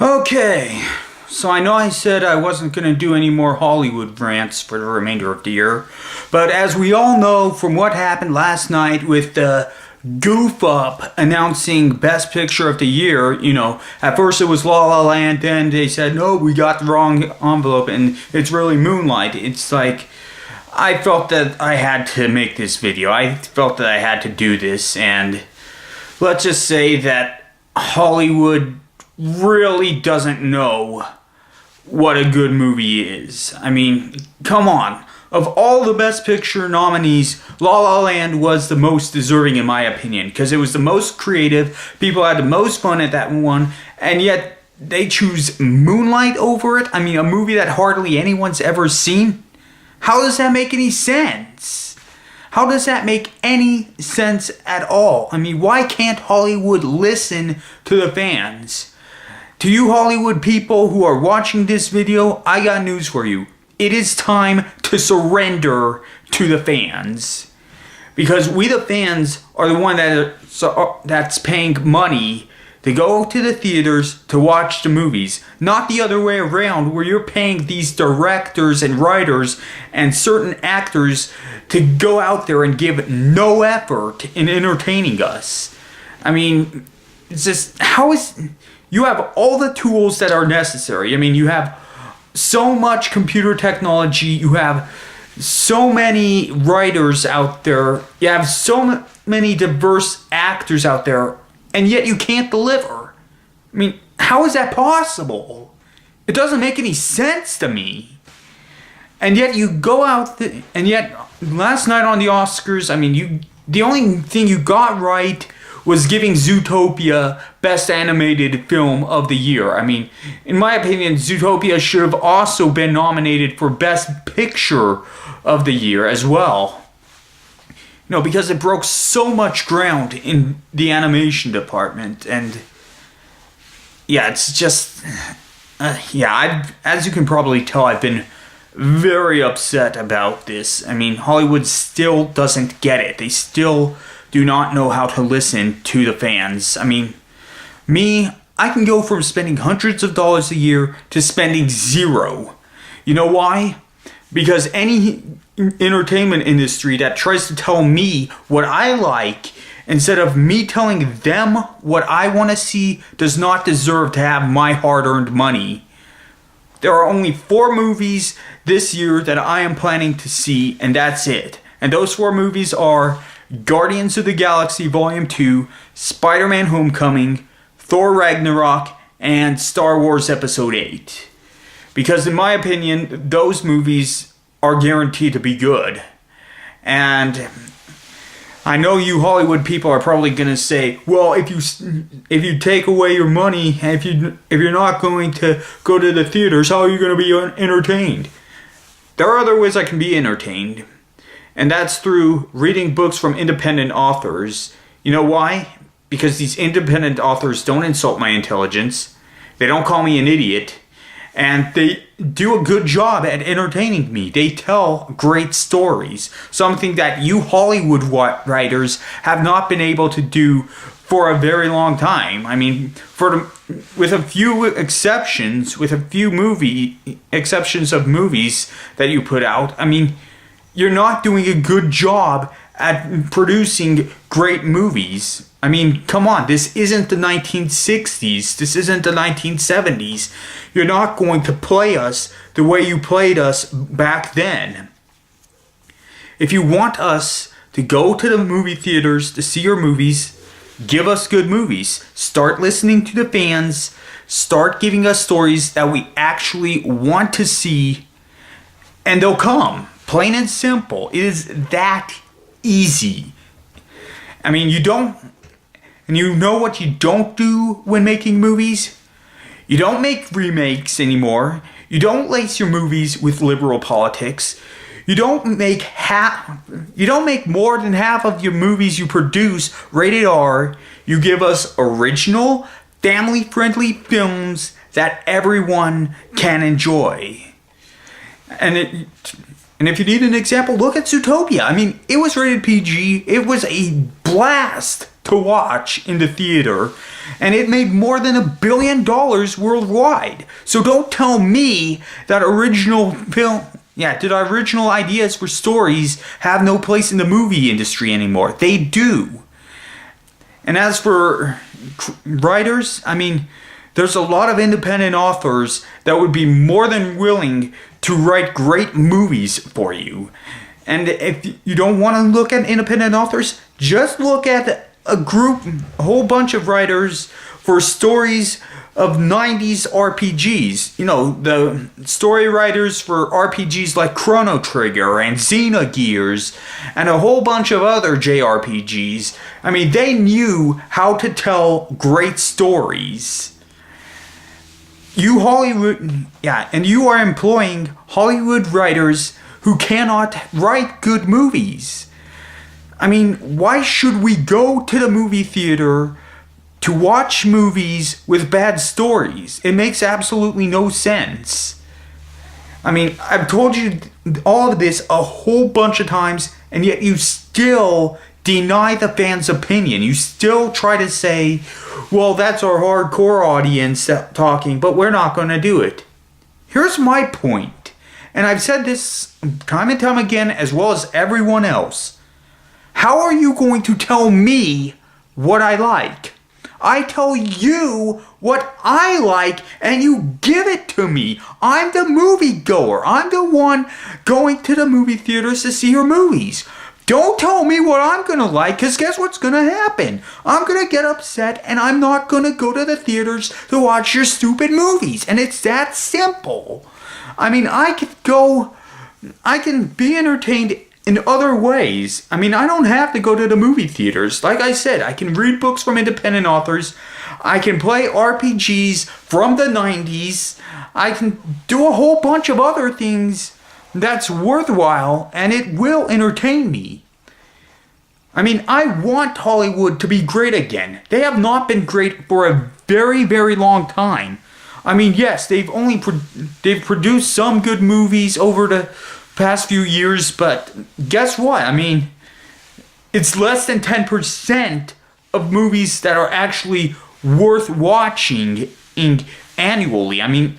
Okay, so I know I said I wasn't going to do any more Hollywood rants for the remainder of the year, but as we all know from what happened last night with the goof-up announcing Best Picture of the Year, at first it was La La Land, then they said, no, we got the wrong envelope, and it's really Moonlight. It's like, I felt that I had to make this video. I felt that I had to do this, and let's just say that Hollywood really doesn't know what a good movie is. I mean, come on. Of all the Best Picture nominees, La La Land was the most deserving in my opinion, because it was the most creative, people had the most fun at that one, and yet they choose Moonlight over it? I mean, a movie that hardly anyone's ever seen? How does that make any sense? How does that make any sense at all? I mean, why can't Hollywood listen to the fans? To you Hollywood people who are watching this video, I got news for you. It is time to surrender to the fans. Because we the fans are the one that's paying money to go to the theaters to watch the movies. Not the other way around, where you're paying these directors and writers and certain actors to go out there and give no effort in entertaining us. I mean, it's just, you have all the tools that are necessary. I mean, you have so much computer technology, you have so many writers out there, you have so many diverse actors out there, and yet you can't deliver. I mean, how is that possible? It doesn't make any sense to me. And yet you go out, and yet last night on the Oscars, I mean, the only thing you got right was giving Zootopia Best Animated Film of the Year. I mean, in my opinion, Zootopia should have also been nominated for Best Picture of the Year as well. Because it broke so much ground in the animation department, and yeah, it's just, as you can probably tell, I've been very upset about this. I mean, Hollywood still doesn't get it. They still do not know how to listen to the fans. I mean, I can go from spending hundreds of dollars a year to spending zero. You know why? Because any entertainment industry that tries to tell me what I like instead of me telling them what I want to see does not deserve to have my hard-earned money. There are only 4 movies this year that I am planning to see, and that's it. And those 4 movies are Guardians of the Galaxy Volume 2, Spider-Man Homecoming, Thor Ragnarok, and Star Wars Episode 8. Because in my opinion, those movies are guaranteed to be good. And I know you Hollywood people are probably going to say, well, if you take away your money, if you're not going to go to the theaters, how are you going to be entertained? There are other ways I can be entertained. And that's through reading books from independent authors. You know why? Because these independent authors don't insult my intelligence. They don't call me an idiot. And they do a good job at entertaining me. They tell great stories. Something that you Hollywood writers have not been able to do for a very long time. I mean, with a few exceptions, exceptions of movies that you put out, I mean, you're not doing a good job at producing great movies. I mean, come on, this isn't the 1960s. This isn't the 1970s. You're not going to play us the way you played us back then. If you want us to go to the movie theaters to see your movies, give us good movies. Start listening to the fans. Start giving us stories that we actually want to see, and they'll come. Plain and simple. It is that easy. I mean, you know what you don't do when making movies? You don't make remakes anymore. You don't lace your movies with liberal politics. You don't make more than half of your movies you produce rated R. You give us original, family-friendly films that everyone can enjoy. And if you need an example, look at Zootopia. I mean, it was rated PG. It was a blast to watch in the theater, and it made more than $1 billion worldwide. So don't tell me that original ideas for stories have no place in the movie industry anymore. They do. And as for writers, I mean, there's a lot of independent authors that would be more than willing to write great movies for you. And if you don't want to look at independent authors, just look at a whole bunch of writers for stories of 90s RPGs. You know, the story writers for RPGs like Chrono Trigger and Xenogears and a whole bunch of other JRPGs. I mean, they knew how to tell great stories. And you are employing Hollywood writers who cannot write good movies. I mean, why should we go to the movie theater to watch movies with bad stories? It makes absolutely no sense. I mean, I've told you all of this a whole bunch of times, and yet you still deny the fans' opinion. You still try to say, well, that's our hardcore audience talking, but we're not going to do it. Here's my point, and I've said this time and time again, as well as everyone else. How are you going to tell me what I like? I tell you what I like, and you give it to me. I'm the movie goer. I'm the one going to the movie theaters to see your movies. Don't tell me what I'm going to like, because guess what's going to happen? I'm going to get upset, and I'm not going to go to the theaters to watch your stupid movies. And it's that simple. I mean, I can be entertained in other ways. I mean, I don't have to go to the movie theaters. Like I said, I can read books from independent authors. I can play RPGs from the 90s. I can do a whole bunch of other things that's worthwhile, and it will entertain me. I mean, I want Hollywood to be great again. They have not been great for a very, very long time. I mean, yes, they've produced some good movies over the past few years, but guess what? I mean, it's less than 10% of movies that are actually worth watching annually. I mean,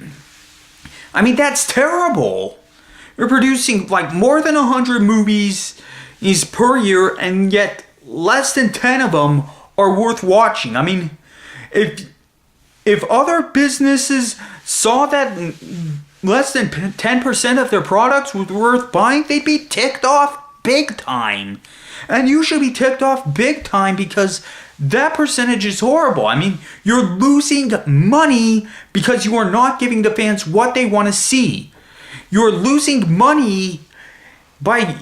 that's terrible. You're producing like more than 100 movies per year, and yet less than 10 of them are worth watching. I mean, if other businesses saw that less than 10% of their products were worth buying, they'd be ticked off big time. And you should be ticked off big time, because that percentage is horrible. I mean, you're losing money because you are not giving the fans what they want to see. You're losing money by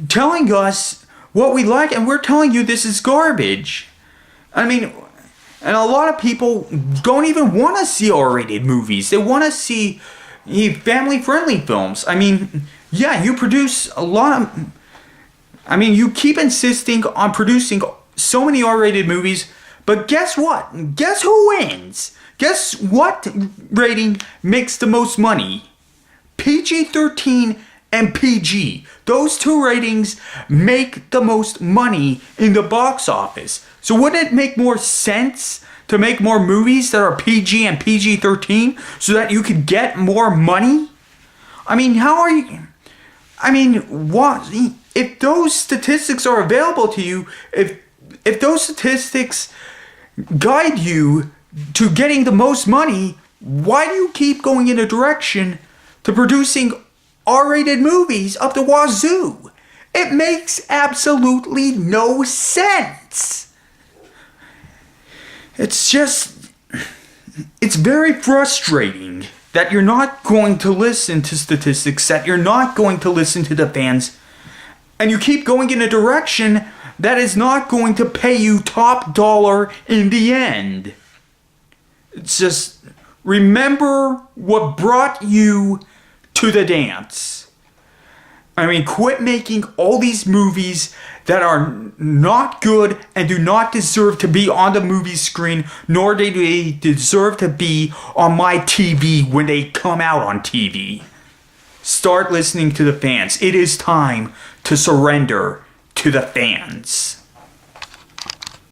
telling us what we like, and we're telling you this is garbage. I mean, and a lot of people don't even want to see R-rated movies. They want to see family-friendly films. I mean, yeah, you produce a lot of... I mean, you keep insisting on producing so many R-rated movies, but guess what? Guess who wins? Guess what rating makes the most money? PG-13 and PG. Those two ratings make the most money in the box office. So wouldn't it make more sense to make more movies that are PG and PG-13 so that you could get more money? I mean, how are you... I mean, what... If those statistics are available to you, if those statistics guide you to getting the most money, why do you keep going in a direction to producing R-rated movies up the wazoo? It makes absolutely no sense. It's very frustrating that you're not going to listen to statistics, that you're not going to listen to the fans, and you keep going in a direction that is not going to pay you top dollar in the end. It's just, remember what brought you to the dance. I mean, quit making all these movies that are not good and do not deserve to be on the movie screen, nor do they deserve to be on my TV when they come out on TV. Start listening to the fans. It is time to surrender to the fans.